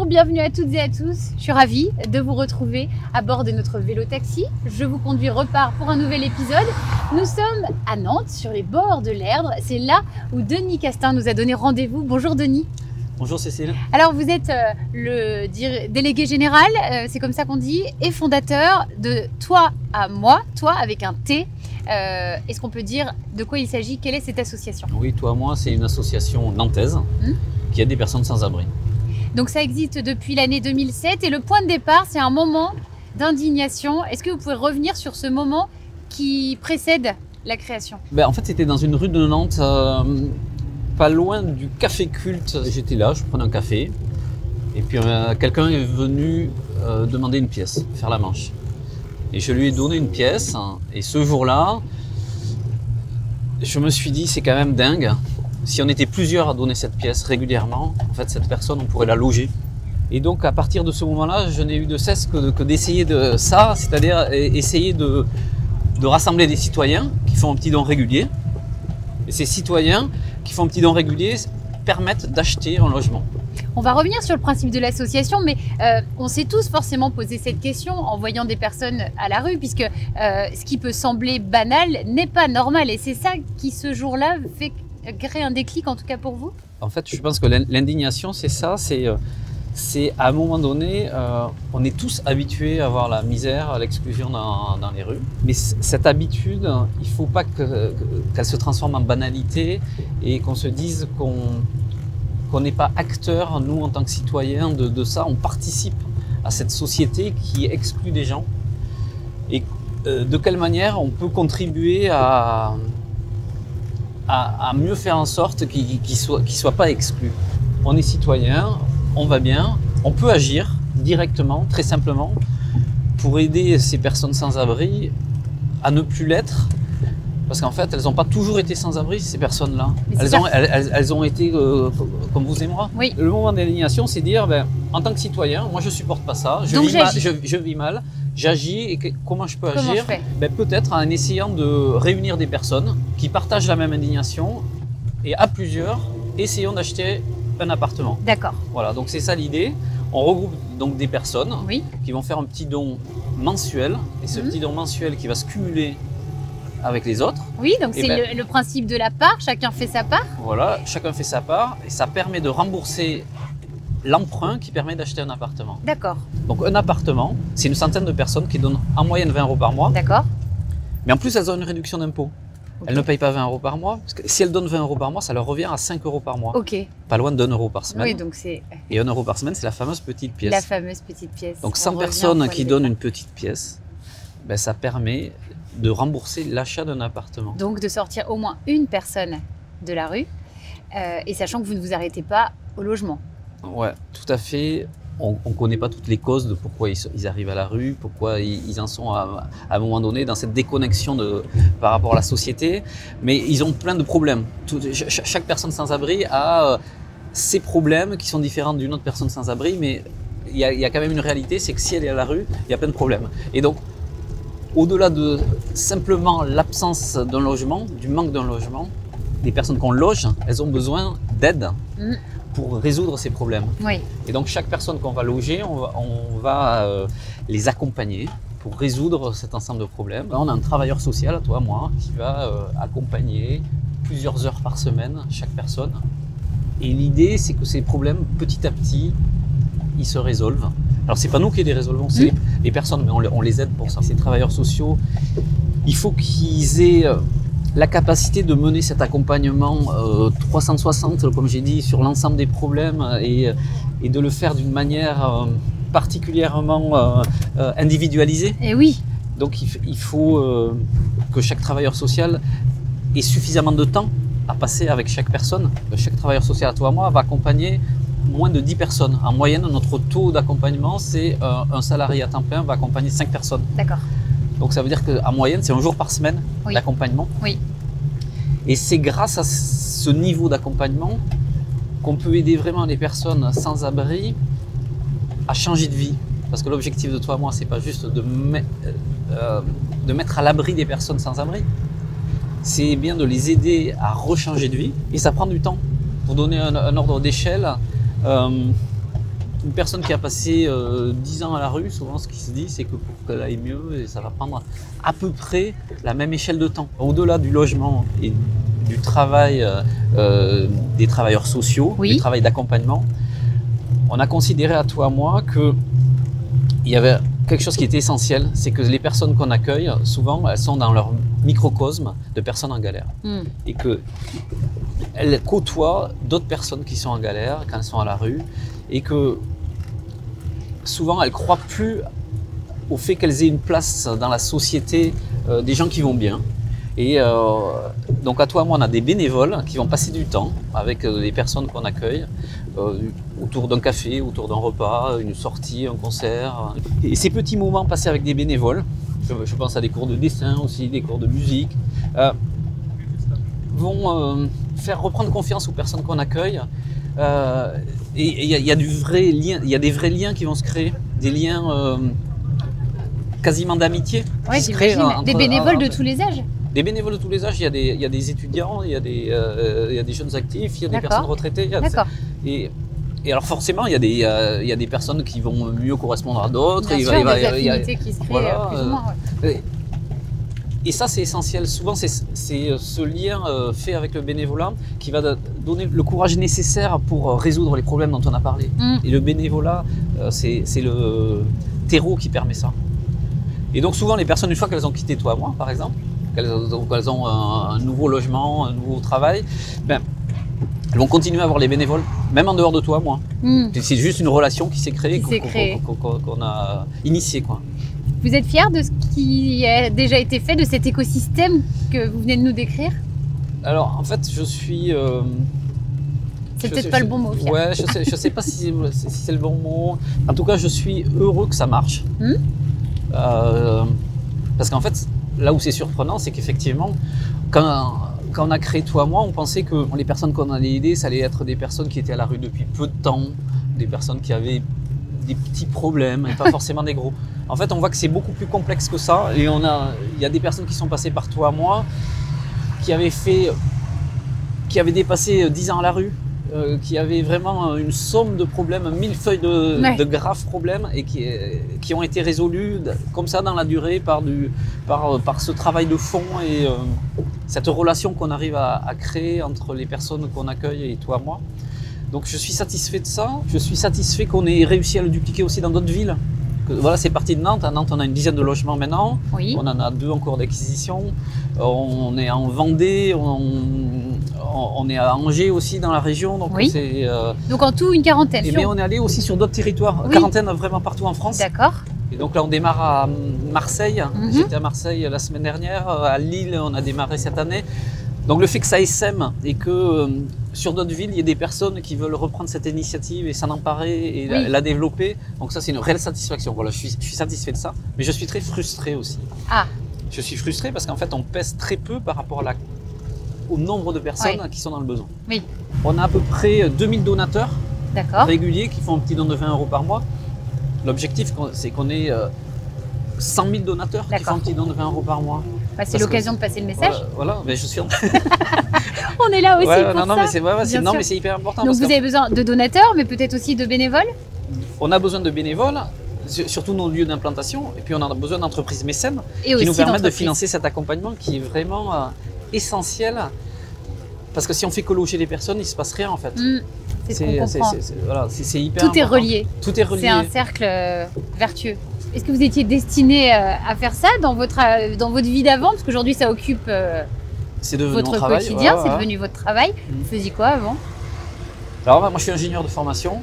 bienvenue à toutes et à tous. Je suis ravie de vous retrouver à bord de notre vélo taxi. Je vous conduis repart pour un nouvel épisode. Nous sommes à Nantes, sur les bords de l'Erdre. C'est là où Denis Castin nous a donné rendez-vous. Bonjour Denis. Bonjour Cécile. Alors vous êtes le délégué général, c'est comme ça qu'on dit, et fondateur de Toi à moi, Toi avec un T. Est-ce qu'on peut dire de quoi il s'agit? Quelle est cette association? Oui, Toi à moi, c'est une association nantaise qui aide des personnes sans abri. Donc ça existe depuis l'année 2007 et le point de départ, c'est un moment d'indignation. Est-ce que vous pouvez revenir sur ce moment qui précède la création? En fait, c'était dans une rue de Nantes, pas loin du café culte. J'étais là, je prenais un café et puis quelqu'un est venu demander une pièce, faire la manche. Et je lui ai donné une pièce et ce jour-là, je me suis dit c'est quand même dingue. Si on était plusieurs à donner cette pièce régulièrement, en fait cette personne on pourrait la loger. Et donc à partir de ce moment-là, je n'ai eu de cesse que d'essayer de ça, c'est-à-dire essayer de rassembler des citoyens qui font un petit don régulier. Et ces citoyens qui font un petit don régulier permettent d'acheter un logement. On va revenir sur le principe de l'association, mais on s'est tous forcément posé cette question en voyant des personnes à la rue, puisque ce qui peut sembler banal n'est pas normal. Et c'est ça qui, ce jour-là, fait créer un déclic, en tout cas pour vous? En fait, je pense que l'indignation, c'est ça, c'est à un moment donné, on est tous habitués à voir la misère, à l'exclusion dans les rues. Mais cette habitude, il ne faut pas qu'elle se transforme en banalité et qu'on se dise qu'on n'est pas acteur, nous, en tant que citoyens, de ça. On participe à cette société qui exclut des gens. Et de quelle manière on peut contribuer à mieux faire en sorte qu'ils ne soient pas exclus. On est citoyen, on va bien, on peut agir directement, très simplement, pour aider ces personnes sans abri à ne plus l'être. Parce qu'en fait, elles n'ont pas toujours été sans abri, ces personnes-là. Elles ont été comme vous et moi. Oui. Le moment d'indignation, c'est dire, en tant que citoyen, moi je ne supporte pas ça, je vis mal, j'agis et comment je peux agir? Peut-être en essayant de réunir des personnes qui partagent la même indignation et à plusieurs, essayons d'acheter un appartement. D'accord. Voilà, donc c'est ça l'idée. On regroupe donc des personnes qui vont faire un petit don mensuel et ce petit don mensuel qui va se cumuler avec les autres. Oui, donc c'est le principe de la part, chacun fait sa part. Voilà, chacun fait sa part et ça permet de rembourser l'emprunt qui permet d'acheter un appartement. D'accord. Donc un appartement, c'est une centaine de personnes qui donnent en moyenne 20 € par mois. D'accord. Mais en plus, elles ont une réduction d'impôt. Elles ne payent pas 20 € par mois, parce que si elles donnent 20 € par mois, ça leur revient à 5 € par mois. Ok. Pas loin d'1 € par semaine. Oui, donc c'est... Et 1 € par semaine, c'est la fameuse petite pièce. La fameuse petite pièce. Donc 100 personnes qui donnent une petite pièce, ça permet de rembourser l'achat d'un appartement. Donc de sortir au moins une personne de la rue, et sachant que vous ne vous arrêtez pas au logement. Ouais, tout à fait. On ne connaît pas toutes les causes de pourquoi ils arrivent à la rue, pourquoi ils en sont à un moment donné dans cette déconnexion par rapport à la société. Mais ils ont plein de problèmes. Chaque personne sans abri a ses problèmes qui sont différents d'une autre personne sans abri, mais il y a quand même une réalité, c'est que si elle est à la rue, il y a plein de problèmes. Et donc, au-delà de simplement l'absence d'un logement, du manque d'un logement, les personnes qu'on loge, elles ont besoin d'aide pour résoudre ces problèmes. Oui. Et donc chaque personne qu'on va loger, on va les accompagner pour résoudre cet ensemble de problèmes. Là, on a un travailleur social, toi, moi, qui va accompagner plusieurs heures par semaine chaque personne. Et l'idée, c'est que ces problèmes, petit à petit, ils se résolvent. Alors c'est pas nous qui les résolvons, c'est les personnes, mais on les aide pour ça. Ces travailleurs sociaux, il faut qu'ils aient la capacité de mener cet accompagnement 360, comme j'ai dit, sur l'ensemble des problèmes et de le faire d'une manière particulièrement individualisée. Et oui. Donc il faut que chaque travailleur social ait suffisamment de temps à passer avec chaque personne. Chaque travailleur social, à toi et moi, va accompagner moins de 10 personnes. En moyenne, notre taux d'accompagnement, c'est un salarié à temps plein va accompagner 5 personnes. D'accord. Donc ça veut dire qu'en moyenne, c'est un jour par semaine d'accompagnement. Oui. Et c'est grâce à ce niveau d'accompagnement qu'on peut aider vraiment les personnes sans abri à changer de vie. Parce que l'objectif de toi et moi, c'est pas juste de mettre à l'abri des personnes sans abri. C'est bien de les aider à rechanger de vie. Et ça prend du temps. Pour donner un ordre d'échelle, une personne qui a passé 10 ans à la rue, souvent ce qui se dit, c'est que pour qu'elle aille mieux, ça va prendre à peu près la même échelle de temps. Au-delà du logement et du travail des travailleurs sociaux, Oui. du travail d'accompagnement, on a considéré à toi, à moi, qu'il y avait quelque chose qui était essentiel, c'est que les personnes qu'on accueille, souvent, elles sont dans leur microcosme de personnes en galère. Et qu'elles côtoient d'autres personnes qui sont en galère quand elles sont à la rue, et que souvent, elles ne croient plus au fait qu'elles aient une place dans la société des gens qui vont bien. Et donc à toi, moi, on a des bénévoles qui vont passer du temps avec les personnes qu'on accueille autour d'un café, autour d'un repas, une sortie, un concert. Et ces petits moments passés avec des bénévoles, je pense à des cours de dessin aussi, des cours de musique, vont faire reprendre confiance aux personnes qu'on accueille. Et il y a des vrais liens qui vont se créer, des liens quasiment d'amitié. Oui, j'imagine. Des bénévoles de tous les âges. Des bénévoles de tous les âges, il y a des étudiants, il y a des jeunes actifs, il y a des personnes retraitées. D'accord. Et alors forcément, il y a des personnes qui vont mieux correspondre à d'autres. Bien sûr, des affinités qui se créent plus ou moins. Ouais. Et ça, c'est essentiel. Souvent, c'est ce lien fait avec le bénévolat qui va donner le courage nécessaire pour résoudre les problèmes dont on a parlé. Et le bénévolat, c'est le terreau qui permet ça. Et donc souvent, les personnes, une fois qu'elles ont quitté toi, moi, par exemple, qu'elles ont un nouveau logement, un nouveau travail, elles vont continuer à avoir les bénévoles, même en dehors de toi, moi. C'est juste une relation qui s'est créée, qu'on a initiée, quoi. Vous êtes fier de ce qui a déjà été fait, de cet écosystème que vous venez de nous décrire? Alors, en fait, je suis... c'est peut-être pas le bon mot, fier. Ouais, je sais pas si c'est le bon mot. En tout cas, je suis heureux que ça marche. Parce qu'en fait, là où c'est surprenant, c'est qu'effectivement, quand on a créé Toi, Moi, on pensait que les personnes qu'on allait aider, ça allait être des personnes qui étaient à la rue depuis peu de temps, des personnes qui avaient des petits problèmes et pas forcément des gros. En fait, on voit que c'est beaucoup plus complexe que ça. Et il y a des personnes qui sont passées par Toi, Moi, qui avaient dépassé 10 ans à la rue, qui avaient vraiment une somme de problèmes, un millefeuille de graves problèmes et qui ont été résolus comme ça dans la durée par ce travail de fond et cette relation qu'on arrive à créer entre les personnes qu'on accueille et Toi, Moi. Donc je suis satisfait de ça. Je suis satisfait qu'on ait réussi à le dupliquer aussi dans d'autres villes. Voilà, c'est parti de Nantes. À Nantes, on a une dizaine de logements maintenant. Oui. On en a 2 en cours d'acquisition. On est en Vendée. On est à Angers aussi dans la région. Donc, oui. Donc en tout, une quarantaine. Mais on est allé aussi sur d'autres territoires. Oui. Quarantaine vraiment partout en France. D'accord. Et donc là, on démarre à Marseille. J'étais à Marseille la semaine dernière. À Lille, on a démarré cette année. Donc le fait que ça essaime et que sur d'autres villes, il y ait des personnes qui veulent reprendre cette initiative et s'en emparer et la développer, donc ça c'est une réelle satisfaction. Voilà, je suis satisfait de ça, mais je suis très frustré aussi. Je suis frustré parce qu'en fait on pèse très peu par rapport au nombre de personnes qui sont dans le besoin. Oui. On a à peu près 2000 donateurs réguliers qui font un petit don de 20 € par mois. L'objectif c'est qu'on ait 100 000 donateurs qui font un petit don de 20 € par mois. C'est l'occasion de passer le message. Voilà, mais je suis. On est là aussi pour ça. Mais c'est hyper important. Donc vous avez besoin de donateurs, mais peut-être aussi de bénévoles. On a besoin de bénévoles, surtout nos lieux d'implantation, et puis on a besoin d'entreprises mécènes qui nous permettent de financer cet accompagnement qui est vraiment essentiel. Parce que si on fait que loger les personnes, il ne se passe rien en fait. C'est ce qu'on comprend. C'est hyper Tout important. est relié. Tout est relié. C'est un cercle vertueux. Est-ce que vous étiez destiné à faire ça dans votre vie d'avant? Parce qu'aujourd'hui, ça occupe votre quotidien, c'est devenu votre travail. Vous faisiez quoi avant? Alors, moi, je suis ingénieur de formation.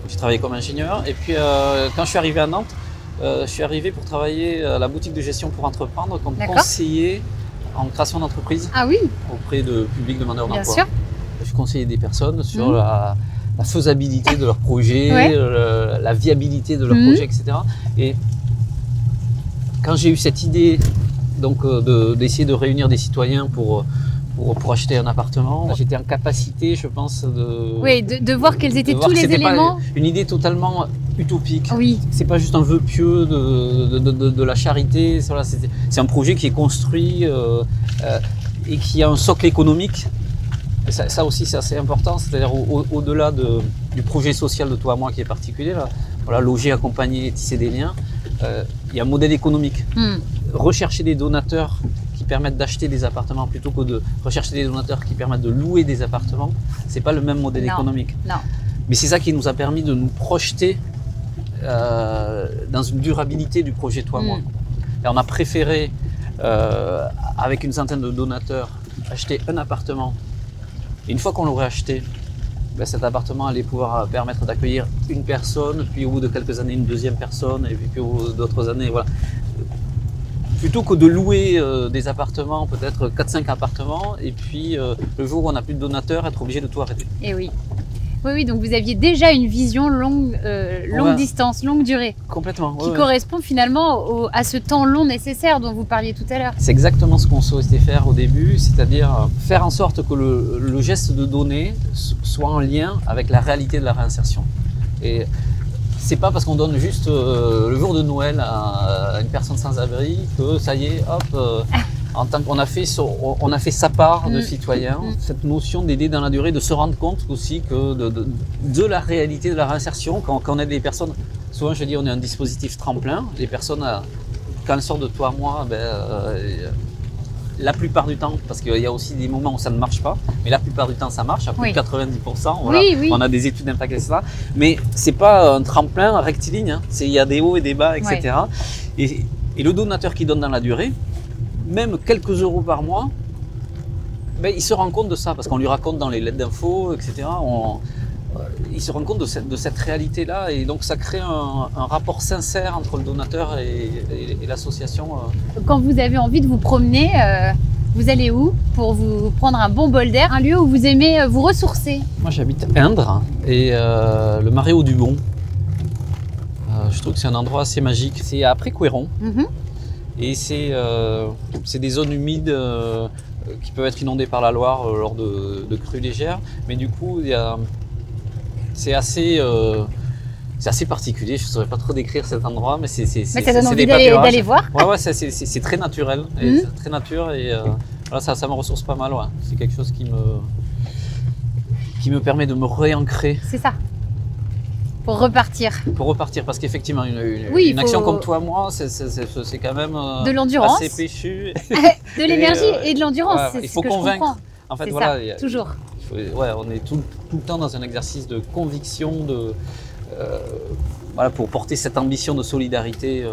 J'ai travaillé comme ingénieur. Et puis, quand je suis arrivé à Nantes, je suis arrivé pour travailler à la boutique de gestion pour entreprendre comme conseiller en création d'entreprise auprès de publics demandeurs d'emploi. Bien sûr. Je conseillais des personnes sur la faisabilité de leur projet, la viabilité de leur projet, etc. Et quand j'ai eu cette idée d'essayer de réunir des citoyens pour acheter un appartement, j'étais en capacité, je pense, de voir quels étaient tous les éléments. Une idée totalement utopique. Oui. C'est pas juste un vœu pieux de la charité. C'est un projet qui est construit et qui a un socle économique Et ça aussi, c'est assez important, c'est-à-dire au-delà du projet social de Toi à Moi qui est particulier, là, voilà, loger, accompagner, tisser des liens, il y a un modèle économique. Rechercher des donateurs qui permettent d'acheter des appartements plutôt que de rechercher des donateurs qui permettent de louer des appartements, c'est pas le même modèle économique. Non. Mais c'est ça qui nous a permis de nous projeter dans une durabilité du projet Toi à Moi. Et on a préféré, avec une centaine de donateurs, acheter un appartement. Et une fois qu'on l'aurait acheté, ben cet appartement allait pouvoir permettre d'accueillir une personne, puis au bout de quelques années une deuxième personne, et puis au bout d'autres années, voilà. Plutôt que de louer des appartements, peut-être 4-5 appartements, et puis le jour où on n'a plus de donateurs, être obligé de tout arrêter. Et oui. Oui, donc vous aviez déjà une vision longue distance, longue durée. Complètement. Qui correspond finalement à ce temps long nécessaire dont vous parliez tout à l'heure. C'est exactement ce qu'on souhaitait faire au début, c'est-à-dire faire en sorte que le geste de donner soit en lien avec la réalité de la réinsertion. Et c'est pas parce qu'on donne juste le jour de Noël à une personne sans abri que ça y est, hop, en tant qu'on a fait sa part de citoyen, cette notion d'aider dans la durée, de se rendre compte aussi que de la réalité de la réinsertion, quand on aide les personnes, souvent je dis on est un dispositif tremplin, les personnes quand elles sortent de Toi à Moi, la plupart du temps, parce qu'il y a aussi des moments où ça ne marche pas, mais la plupart du temps ça marche, à plus de 90%, voilà, on a des études d'impact, etc. Mais c'est pas un tremplin rectiligne, hein. Il y a des hauts et des bas, etc. Et le donateur qui donne dans la durée, même quelques euros par mois, il se rend compte de ça, parce qu'on lui raconte dans les lettres d'infos, etc. Il se rend compte de cette réalité-là, et donc ça crée un rapport sincère entre le donateur et l'association. Quand vous avez envie de vous promener, vous allez où pour vous prendre un bon bol d'air, un lieu où vous aimez vous ressourcer? Moi j'habite Indre, et le Marais au Dubon. Je trouve que c'est un endroit assez magique. C'est après Couéron. Et c'est des zones humides qui peuvent être inondées par la Loire lors de crues légères. Mais du coup, c'est assez particulier. Je ne saurais pas trop décrire cet endroit, mais c'est ça donne envie d'aller voir. Ouais, c'est très naturel. C'est très nature, et voilà, ça me ressource pas mal. Ouais. C'est quelque chose qui me permet de me réancrer. C'est ça. Pour repartir. Pour repartir, parce qu'effectivement, une action comme Toi à Moi, c'est quand même de l'endurance, assez péchu. De l'énergie et de l'endurance, il faut convaincre. En fait, voilà, ça, toujours. On est tout le temps dans un exercice de conviction, voilà, pour porter cette ambition de solidarité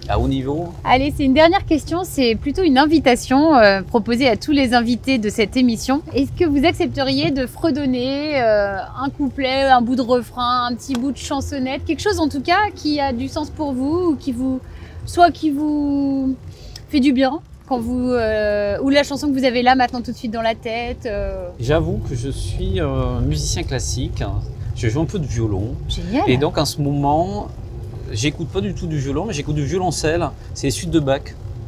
à haut niveau. Allez, c'est une dernière question, c'est plutôt une invitation proposée à tous les invités de cette émission. Est-ce que vous accepteriez de fredonner un couplet, un bout de refrain, un petit bout de chansonnette, quelque chose en tout cas qui a du sens pour vous, ou qui vous fait du bien quand ou la chanson que vous avez là maintenant tout de suite dans la tête? J'avoue que je suis musicien classique, je joue un peu de violon. Génial. Et donc en ce moment, j'écoute pas du tout du violon, mais j'écoute du violoncelle. C'est les suites de Bach.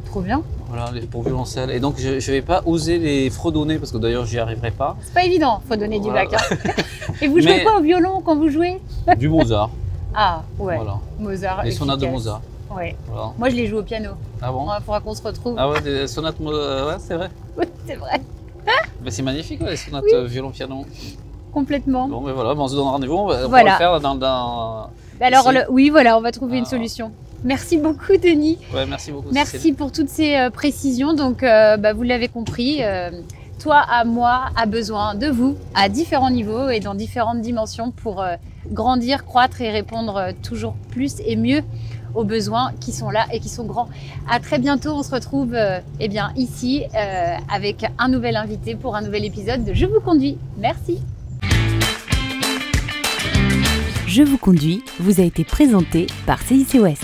Trop bien. Voilà, pour violoncelle. Et donc je vais pas oser les fredonner, parce que d'ailleurs j'y arriverai pas. C'est pas évident, fredonner du Bach. Hein. Et vous jouez quoi au violon quand vous jouez? Du Mozart. Ah ouais. Voilà. Mozart. Les sonates de Mozart. Ouais. Voilà. Moi je les joue au piano. Ah bon? Il faudra qu'on se retrouve. Ah ouais, des sonates ouais, c'est vrai. Oui, c'est vrai. C'est magnifique, les sonates violon-piano. Complètement. Bon, mais voilà, on se donne rendez-vous, on va le faire dans... Alors, oui, voilà, on va trouver une solution. Merci beaucoup, Denis. Ouais, merci beaucoup. Merci pour toutes ces précisions. Donc, vous l'avez compris, Toi à Moi a besoin de vous à différents niveaux et dans différentes dimensions pour grandir, croître et répondre toujours plus et mieux aux besoins qui sont là et qui sont grands. À très bientôt, on se retrouve ici avec un nouvel invité pour un nouvel épisode de Je vous conduis. Merci. Je vous conduis vous a été présenté par CIC Ouest.